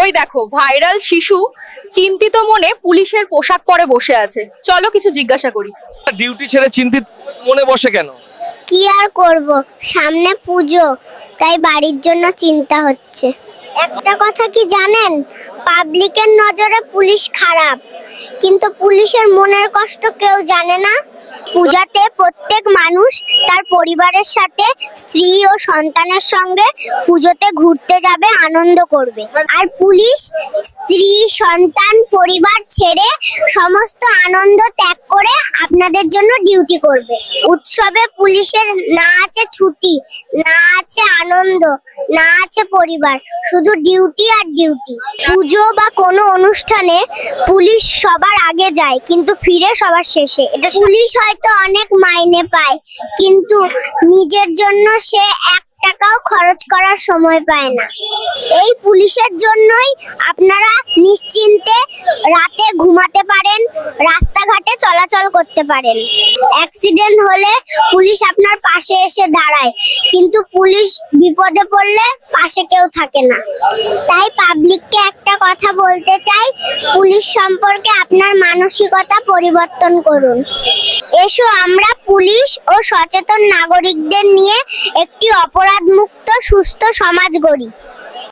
ওই দেখো ভাইরাল শিশু চিন্তিত মনে পুলিশের পোশাক পরে বসে আছে, চলো কিছু জিজ্ঞাসা করি। ডিউটি ছেড়ে চিন্তিত মনে বসে কেন? কি আর করব, সামনে পুজো, তাই বাড়ির জন্য চিন্তা হচ্ছে। একটা কথা কি জানেন, পাবলিকের নজরে পুলিশ খারাপ, কিন্তু পুলিশের মনের কষ্ট কেউ জানে না। পূজাতে প্রত্যেক মানুষ তার পরিবারের সাথে, স্ত্রী ও সন্তানের সঙ্গে পুজোতে ঘুরতে যাবে, আনন্দ করবে। আর পুলিশ স্ত্রী, সন্তান, পরিবার ছেড়ে সমস্ত আনন্দ ত্যাগ করে আপনাদের জন্য ডিউটি করবে। উৎসবে পুলিশের না আছে ছুটি, না আছে আনন্দ, না আছে পরিবার, শুধু ডিউটি আর ডিউটি। পুজো বা কোনো অনুষ্ঠানে পুলিশ সবার আগে যায়, কিন্তু ফিরে সবার শেষে। এটা পুলিশ হয়তো অনেক মাইনে পায়, কিন্তু নিজের জন্য সে 1 টাকাও খরচ করার সময় পায় না। এই পুলিশের জন্যই আপনারা নিশ্চিন্তে রাতে ঘুমাতে পারেন, রাস্তাঘাটে চলাচল করতে পারেন। অ্যাক্সিডেন্ট হলে পুলিশ আপনার পাশে এসে দাঁড়ায়, কিন্তু পুলিশ বিপদে পড়লে পাশে কেউ থাকে না। তাই পাবলিককে একটা কথা বলতে চাই, পুলিশ সম্পর্কে আপনার মানসিকতা পরিবর্তন করুন। এসো আমরা পুলিশ ও সচেতন নাগরিকদের নিয়ে একটি অপরাধমুক্ত সুস্থ সমাজ গড়ি।